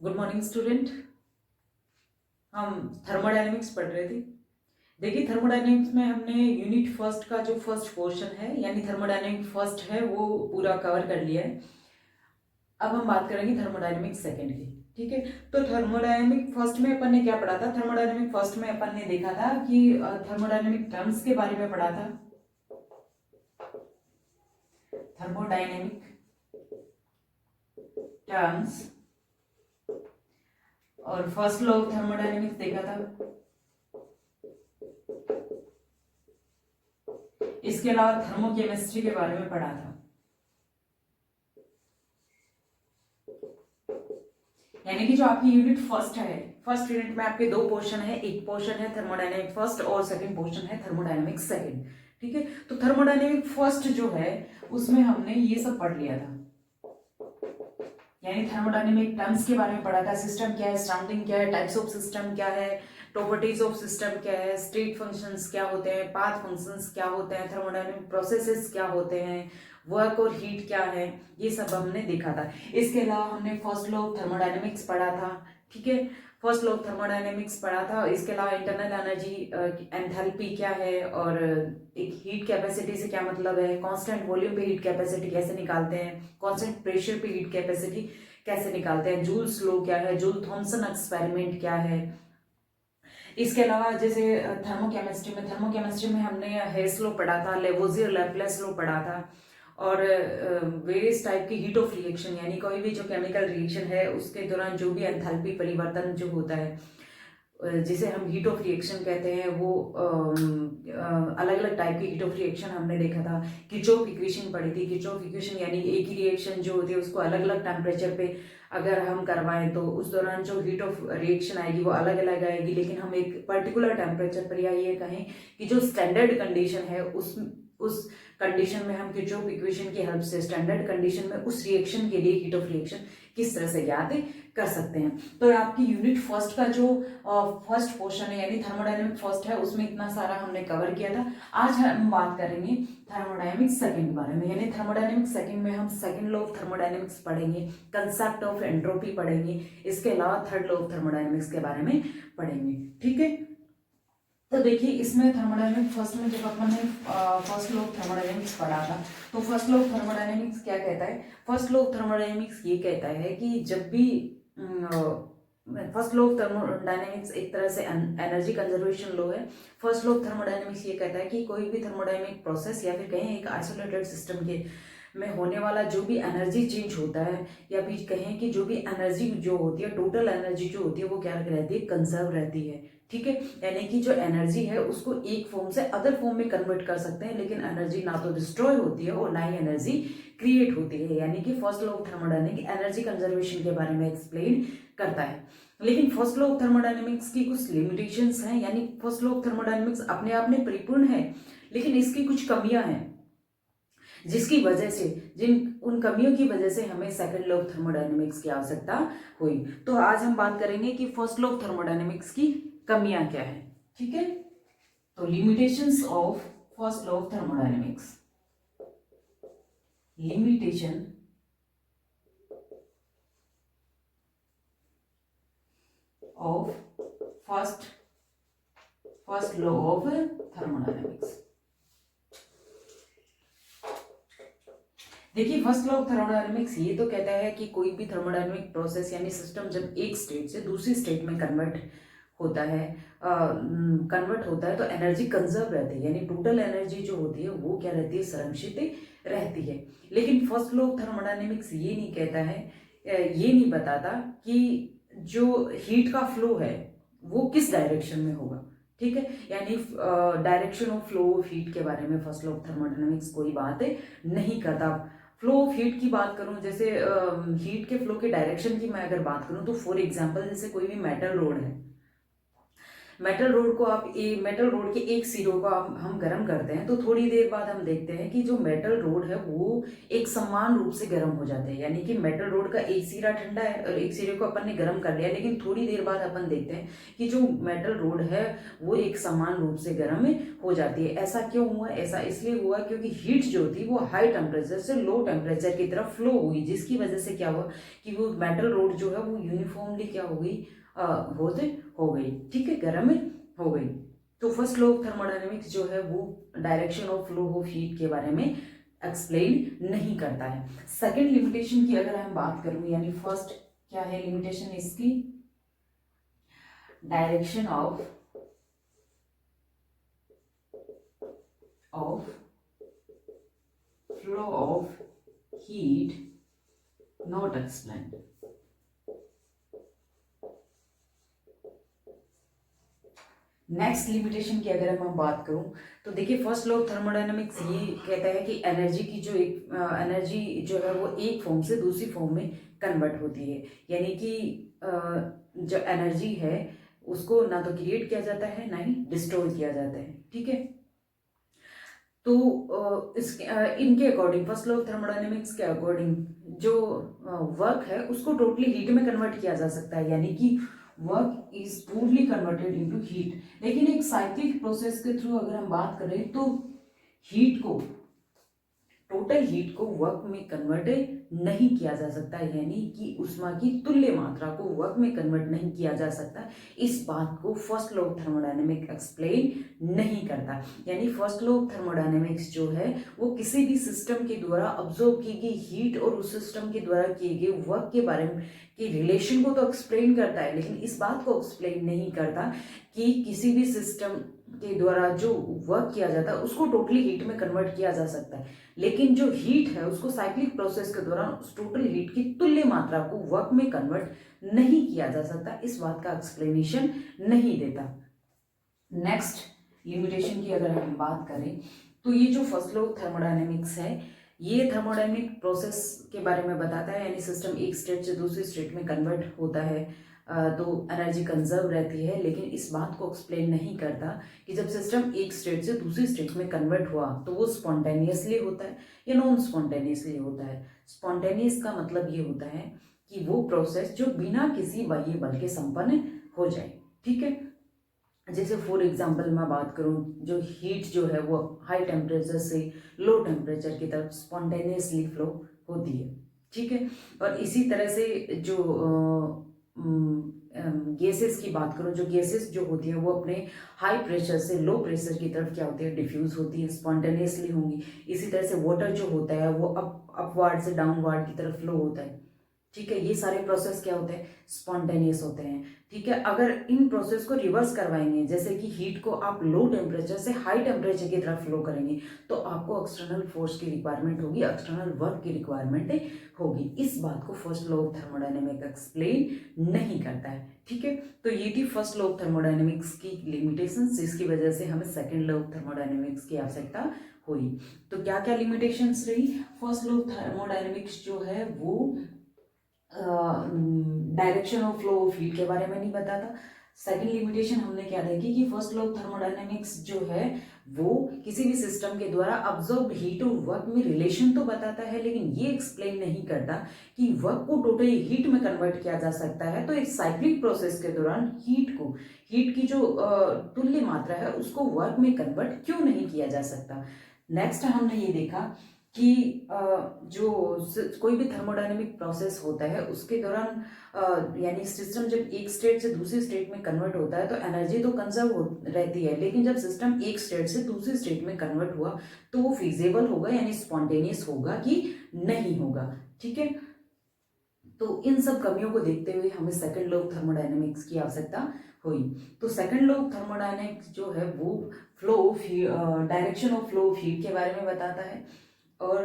Good morning student. हम thermodynamics पढ़ रहे थे। देखिए, थर्मोडायनेमिक्स में हमने यूनिट फर्स्ट का जो फर्स्ट पोर्शन है यानी थर्मोडायनेमिक फर्स्ट है वो पूरा कवर कर लिया है। अब हम बात करेंगे थर्मोडायनेमिक सेकंड की। ठीक है, तो थर्मोडायनेमिक फर्स्ट में अपन ने क्या पढ़ा था? थर्मोडायनेमिक फर्स्ट में अपन ने देखा था कि थर्मोडायनेमिक टर्म्स के बारे में पढ़ा था। थर्मोडायनेमिक टर्म्स और फर्स्ट लॉ ऑफ थर्मोडायनेमिक्स देखा था। इसके अलावा थर्मोकेमिस्ट्री के बारे में पढ़ा था, यानी कि जो आपकी यूनिट फर्स्ट है, फर्स्ट यूनिट में आपके दो पोर्शन है। एक पोर्शन है थर्मोडायनेमिक फर्स्ट और सेकंड पोर्शन है थर्मोडायनेमिक सेकंड। ठीक है, तो थर्मोडायनेमिक फर्स्ट जो है उसमें हमने ये सब पढ़ लिया था, यानी थर्मोडायनेमिक टर्म्स के बारे में पढ़ा था। सिस्टम क्या है, सराउंडिंग क्या है, टाइप्स ऑफ सिस्टम क्या है, प्रॉपर्टीज ऑफ सिस्टम क्या है, स्टेट फंक्शंस क्या होते हैं, पाथ फंक्शंस क्या होते हैं, थर्मोडायनेमिक प्रोसेसेस क्या होते हैं, वर्क और हीट क्या है, ये सब हमने देखा था। इसके अलावा हमने फर्स्ट लॉ ऑफ थर्मोडायनेमिक्स पढ़ा था। ठीक है, फर्स्ट लॉ ऑफ थर्मोडायनेमिक्स पढ़ा था। इसके अलावा इंटरनल एनर्जी एंथैल्पी क्या है और एक हीट कैपेसिटी से क्या मतलब है, कांस्टेंट वॉल्यूम पे हीट कैपेसिटी कैसे निकालते हैं, कांस्टेंट प्रेशर पे हीट कैपेसिटी कैसे निकालते हैं, जूल्स लॉ क्या है, जूल थॉमसन एक्सपेरिमेंट क्या है। इसके अलावा जैसे थर्मोकेमिस्ट्री में हमने हेस लॉ पढ़ा था, लेवोजियर लैप्लेस लॉ पढ़ा था और वेरियस टाइप की हीट ऑफ रिएक्शन, यानी कोई भी जो केमिकल रिएक्शन है उसके दौरान जो भी एंथैल्पी परिवर्तन जो होता है जिसे हम हीट ऑफ रिएक्शन कहते हैं, वो अलग अलग टाइप की हीट ऑफ रिएक्शन हमने देखा था। किरचॉफ इक्वेशन पढ़ी थी। किरचॉफ इक्वेशन यानी एक ही रिएक्शन जो होती है उसको अलग अलग टेम्परेचर पे अगर हम करवाएं तो उस दौरान जो हीट ऑफ रिएक्शन आएगी वो अलग अलग आएगी, लेकिन हम एक पर्टिकुलर टेम्परेचर पर, या ये कहें कि जो स्टैंडर्ड कंडीशन है उस कंडीशन में हम किरचॉफ इक्वेशन की हेल्प से स्टैंडर्ड कंडीशन में उस रिएक्शन के लिए हीट ऑफ रिएक्शन किस तरह से ज्ञात कर सकते हैं। तो आपकी यूनिट फर्स्ट का जो फर्स्ट पोर्शन है यानी थर्मोडायनेमिक फर्स्ट है उसमें इतना सारा हमने कवर किया था। आज हम बात करेंगे थर्मोडायनेमिक सेकंड के बारे में, यानी थर्मोडायनेमिक सेकंड में हम सेकंड लॉ ऑफ थर्मोडायनेमिक्स पढ़ेंगे, कंसेप्ट ऑफ एंट्रोपी पढ़ेंगे, इसके अलावा थर्ड लॉ ऑफ थर्मोडायनेमिक्स के बारे में पढ़ेंगे। ठीक है, तो देखिए इसमें थर्मोडायनेमिक फर्स्ट में जब अपन ने फर्स्ट लॉ ऑफ थर्मोडायनेमिक्स पढ़ा था तो फर्स्ट लॉ ऑफ थर्मोडायनेमिक्स क्या कहता है? फर्स्ट लॉ ऑफ थर्मोडायनेमिक्स ये कहता है कि जब भी फर्स्ट लॉ ऑफ थर्मोडायनेमिक्स एक तरह से एनर्जी कंजर्वेशन लॉ है। फर्स्ट लॉ ऑफ थर्मोडायनेमिक्स ये कहता है कि कोई भी थर्मोडायनेमिक प्रोसेस या फिर कहें एक आइसोलेटेड सिस्टम के में होने वाला जो भी एनर्जी चेंज होता है, या फिर कहें कि जो भी एनर्जी जो होती है, टोटल एनर्जी जो होती है वो क्या रहती है? कंजर्व रहती है। ठीक है, यानी कि जो एनर्जी है उसको एक फॉर्म से अदर फॉर्म में कन्वर्ट कर सकते हैं, लेकिन एनर्जी ना तो डिस्ट्रॉय होती है और ना ही एनर्जी क्रिएट होती है। यानी कि first law of thermodynamics energy conservation के बारे में एक्सप्लेन करता है। लेकिन फर्स्ट लॉ ऑफ थर्मोडायनेमिक्स की कुछ लिमिटेशंस हैं, यानी फर्स्ट लॉ ऑफ थर्मोडायनेमिक्स अपने आप में परिपूर्ण है लेकिन इसकी कुछ कमियां हैं, जिसकी वजह से उन कमियों की वजह से हमें सेकंड लॉ ऑफ थर्मोडायनेमिक्स की आवश्यकता हुई। तो आज हम बात करेंगे कि फर्स्ट लॉ ऑफ थर्मोडायनेमिक्स की कमियां क्या है। ठीक है, तो limitations of first law of thermodynamics. Limitation of first law of thermodynamics. देखिए, फर्स्ट लॉ ऑफ थर्मोडायनेमिक्स ये तो कहता है कि कोई भी थर्मोडायनेमिक प्रोसेस यानी सिस्टम जब एक स्टेट से दूसरी स्टेट में कन्वर्ट होता है तो एनर्जी कंजर्व रहती है, यानी टोटल एनर्जी जो होती है वो क्या रहती है? संरक्षित रहती है। लेकिन फर्स्ट लॉ ऑफ थर्मोडायनेमिक्स ये नहीं कहता है, ये नहीं बताता कि जो हीट का फ्लो है वो किस डायरेक्शन में होगा। ठीक है, यानी direction of flow of heat के बारे में फर्स्ट लॉ ऑफ थर्मोडायनेमिक्स कोई बात नहीं करता। फ्लो ऑफ हीट की बात करूं, जैसे हीट के फ्लो के डायरेक्शन की मैं अगर बात करूं तो फॉर एग्जांपल जैसे कोई भी मेटल रोड है, मेटल रोड के एक सिरों को हम गर्म करते हैं तो थोड़ी देर बाद हम देखते हैं कि जो मेटल रोड है वो एक समान रूप से गर्म हो जाते हैं, यानी कि मेटल रोड का एक सिरा ठंडा है और एक सिरे को अपन ने गर्म कर लिया, लेकिन थोड़ी देर बाद अपन देखते हैं कि जो मेटल रोड है वो एक समान रूप से गर्म हो जाती है। ऐसा क्यों हुआ? ऐसा इसलिए हुआ क्योंकि हीट जो थी वो हाई टेम्परेचर से लो टेम्परेचर की तरफ फ्लो हुई, जिसकी वजह से क्या हुआ कि वो मेटल रोड जो है वो यूनिफॉर्मली क्या हो गई, हो गई, ठीक है, गर्म हो गई। तो फर्स्ट लॉ ऑफ थर्मोडायनेमिक्स जो है वो direction of flow of heat के बारे में एक्सप्लेन नहीं करता है। सेकंड लिमिटेशन की अगर हम बात करूं, यानी फर्स्ट क्या है लिमिटेशन इसकी, direction of flow of heat not explained. Next limitation की अगर हम बात करूं तो देखिए फर्स्ट लॉ ऑफ थर्मोडायनेमिक्स ये कहता है कि एनर्जी जो है वो एक फॉर्म से दूसरी फॉर्म में कन्वर्ट होती है, यानी कि जो एनर्जी है उसको ना तो क्रिएट किया जाता है ना ही डिस्ट्रॉय किया जाता है, ठीक है। तो इनके according first law of thermodynamics के अकॉर्डिंग जो वर्क है उसको टोटली हीट में कन्वर्ट किया जा सकता है, यानी कि work is totally converted into heat. लेकिन एक साइक्लिक प्रोसेस के थ्रू अगर हम बात करें तो टोटल हीट को वर्क में कन्वर्ट नहीं किया जा सकता, यानी कि ऊष्मा की तुल्य मात्रा को वर्क में कन्वर्ट नहीं किया जा सकता। इस बात को first law of thermodynamics explain नहीं करता, यानी फर्स्ट लॉ ऑफ थर्मोडायनेमिक्स जो है वो किसी भी सिस्टम के द्वारा ऑब्जर्व की गई हीट और उस सिस्टम के द्वारा किए गए वर्क के बारे में कि रिलेशन को तो एक्सप्लेन करता है, लेकिन इस बात को एक्सप्लेन नहीं करता कि किसी भी सिस्टम के द्वारा जो वर्क किया जाता है उसको टोटली हीट में कन्वर्ट किया जा सकता है, लेकिन जो हीट है उसको साइक्लिक प्रोसेस के दौरान उस टोटल हीट की तुल्य मात्रा को वर्क में कन्वर्ट नहीं किया जा सकता। इस बात का एक्सप्लेनेशन नहीं देता। नेक्स्ट लिमिटेशन की अगर हम बात करें तो ये जो फर्स्ट लॉ ऑफ थर्मोडायनेमिक्स है ये थर्मोडायनेमिक प्रोसेस के बारे में बताता है, यानी सिस्टम एक स्टेट से दूसरी स्टेट में कन्वर्ट होता है तो एनर्जी कंजर्व रहती है, लेकिन इस बात को एक्सप्लेन नहीं करता कि जब सिस्टम एक स्टेट से दूसरी स्टेट में कन्वर्ट हुआ तो वो स्पॉन्टेनियसली होता है या नॉन स्पॉन्टेनियसली होता है। स्पॉन्टेनियस का मतलब ये होता है कि वो प्रोसेस जो बिना किसी बाह्य बल के संपन्न हो जाए, ठीक है। जैसे फॉर एग्जाम्पल मैं बात करूं, जो हीट जो है वो हाई टेम्परेचर से लो टेम्परेचर की तरफ स्पॉन्टेनियसली फ्लो होती है, ठीक है। और इसी तरह से जो गैसेस की बात करूं, जो गैसेस जो होती है वो अपने हाई प्रेशर से लो प्रेशर की तरफ क्या होती है, डिफ्यूज होती है, स्पॉन्टेनियसली होंगी। इसी तरह से वाटर जो होता है वो अपवार्ड से डाउनवार्ड की तरफ फ्लो होता है, ठीक है। ये सारे प्रोसेस क्या होते हैं, स्पॉन्टेनियस होते हैं, ठीक है। अगर इन प्रोसेस को रिवर्स करवाएंगे, जैसे कि हीट को आप लो टेम्परेचर से हाई टेम्परेचर की तरफ फ्लो करेंगे तो आपको एक्सटर्नल फोर्स की रिक्वायरमेंट होगी, एक्सटर्नल वर्क की रिक्वायरमेंट होगी। इस बात को first law of thermodynamics explain नहीं करता है, ठीक है। तो ये थी फर्स्ट लॉ ऑफ थर्मोडायनेमिक्स की लिमिटेशंस, जिसकी वजह से हमें सेकेंड लॉ ऑफ थर्मोडायनेमिक्स की आवश्यकता हुई। तो क्या क्या लिमिटेशंस रही? फर्स्ट लॉ ऑफ थर्मोडायनेमिक्स जो है वो direction of flow of heat के बारे में नहीं बताता। सेकेंड लिमिटेशन हमने क्या देखी कि फर्स्ट लॉ ऑफ थर्मोडायनेमिक्स जो है वो किसी भी सिस्टम के द्वारा ऑब्जर्व्ड हीट और वर्क में रिलेशन तो बताता है, लेकिन ये एक्सप्लेन नहीं करता कि वर्क को टोटली हीट में कन्वर्ट किया जा सकता है। तो एक साइक्लिक प्रोसेस के दौरान हीट की जो तुल्य मात्रा है उसको वर्क में कन्वर्ट क्यों नहीं किया जा सकता। नेक्स्ट हमने ये देखा कि जो कोई भी थर्मोडायनेमिक प्रोसेस होता है उसके दौरान यानी सिस्टम जब एक स्टेट से दूसरी स्टेट में कन्वर्ट होता है तो एनर्जी तो कंजर्व रहती है, लेकिन जब सिस्टम एक स्टेट से दूसरी स्टेट में कन्वर्ट हुआ तो वो फिजिबल होगा यानी स्पॉन्टेनियस होगा कि नहीं होगा, ठीक है। तो इन सब कमियों को देखते हुए हमें सेकंड लॉ ऑफ थर्मोडायनेमिक्स की आवश्यकता हुई। तो सेकंड लॉ ऑफ थर्मोडायनेमिक्स जो है वो flow of direction of flow of heat के बारे में बताता है और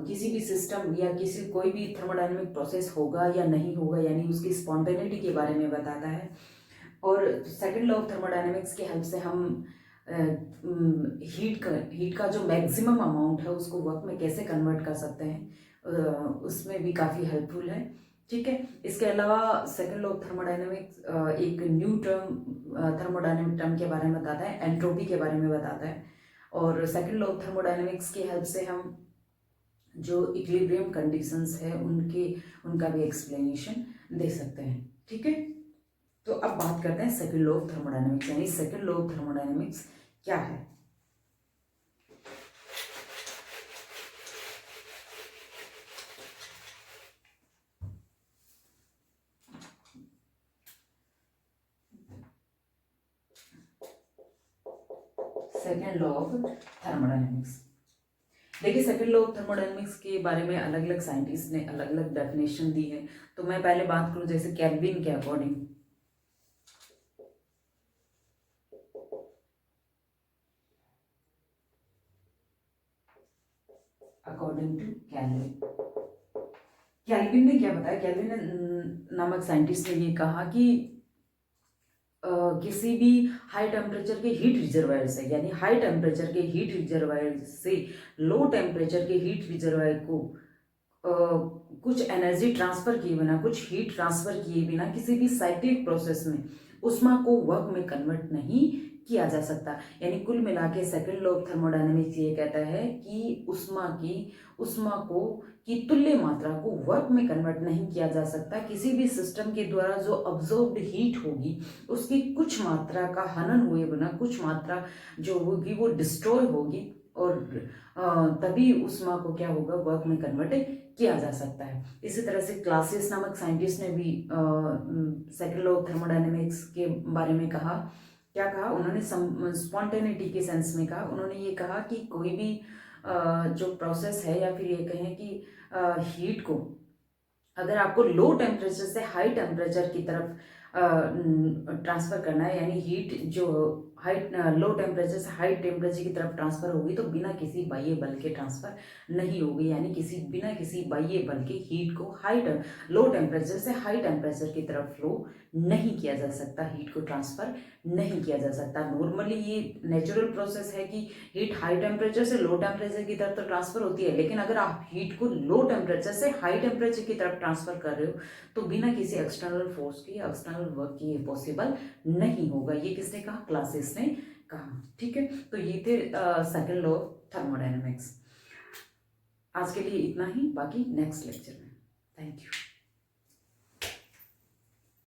किसी भी सिस्टम या कोई भी थर्मोडायनेमिक प्रोसेस होगा या नहीं होगा यानी उसकी स्पॉन्टेनिटी के बारे में बताता है। और सेकंड लॉ ऑफ थर्मोडायनेमिक्स की हेल्प से हम हीट का जो मैक्सिमम अमाउंट है उसको वर्क में कैसे कन्वर्ट कर सकते हैं उसमें भी काफ़ी हेल्पफुल है, ठीक है। इसके अलावा सेकंड लॉ ऑफ थर्मोडायनेमिक्स एक न्यू टर्म थर्मोडायनेमिक टर्म के बारे में बताता है, एंट्रोपी के बारे में बताता है। और सेकंड लॉ ऑफ थर्मोडायनेमिक्स की हेल्प से हम जो इक्विलिब्रियम कंडीशंस है उनका भी एक्सप्लेनेशन दे सकते हैं। ठीक है, तो अब बात करते हैं सेकंड लॉ ऑफ थर्मोडायनेमिक्स, यानी सेकंड लॉ ऑफ थर्मोडायनेमिक्स क्या है। सेकेंड लॉ ऑफ थर्मोडायनेमिक्स, देखिए सेकेंड लॉ ऑफ थर्मोडायनेमिक्स के बारे में अलग अलग साइंटिस्ट ने अलग अलग डेफिनेशन दी है। तो मैं पहले बात करूं जैसे केल्विन के according, according to Kelvin, Kelvin ने क्या बताया, केल्विन नामक साइंटिस्ट ने ये कहा कि किसी भी हाई टेम्परेचर के हीट रिजर्वायर से, यानी हाई टेम्परेचर के हीट रिजर्वायर से लो टेम्परेचर के हीट रिजर्वायर को कुछ एनर्जी ट्रांसफर किए बिना, कुछ हीट ट्रांसफर किए बिना किसी भी साइक्लिक प्रोसेस में उष्मा को वर्क में कन्वर्ट नहीं किया जा सकता। यानी कुल मिला के सेकेंड लॉ ऑफ थर्मोडायनेमिक्स ये कहता है कि उष्मा को की तुल्य मात्रा को वर्क में कन्वर्ट नहीं किया जा सकता। किसी भी सिस्टम के द्वारा जो अब्जॉर्ब्ड हीट होगी उसकी कुछ मात्रा का हनन हुए बिना कुछ मात्रा जो होगी वो डिस्ट्रॉय होगी, और तभी उष्मा को क्या होगा, वर्क में कन्वर्ट किया जा सकता है। इसी तरह से क्लासियस नामक साइंटिस्ट ने भी सेकेंड लॉ ऑफ थर्मोडायनेमिक्स के बारे में कहा। क्या कहा उन्होंने, स्पॉन्टेनिटी के सेंस में कहा। उन्होंने ये कहा कि कोई भी जो प्रोसेस है, या फिर ये कहें कि हीट को अगर आपको लो टेम्परेचर से हाई टेम्परेचर की तरफ ट्रांसफर करना है, यानी हीट जो हाई लो टेम्परेचर से हाई टेम्परेचर की तरफ ट्रांसफर होगी तो बिना किसी बाह्य बल के ट्रांसफर नहीं होगी, यानी बिना किसी बाह्य बल के हीट को लो टेम्परेचर से हाई टेम्परेचर की तरफ फ्लो नहीं किया जा सकता, हीट को ट्रांसफर नहीं किया जा सकता। नॉर्मली ये नेचुरल प्रोसेस है कि हीट हाई टेम्परेचर से लो टेम्परेचर की तरफ तो ट्रांसफर होती है, लेकिन अगर आप हीट को लो टेम्परेचर से हाई टेम्परेचर की तरफ ट्रांसफर कर रहे हो तो बिना किसी एक्सटर्नल फोर्स की, एक्सटर्नल वर्क की ये पॉसिबल नहीं होगा। ये किसने कहा, क्लासियस ने कहा। ठीक है, तो ये थे सेकंड लॉ ऑफ थर्मोडायनेमिक्स। आज के लिए इतना ही, बाकी नेक्स्ट लेक्चर में। Thank you.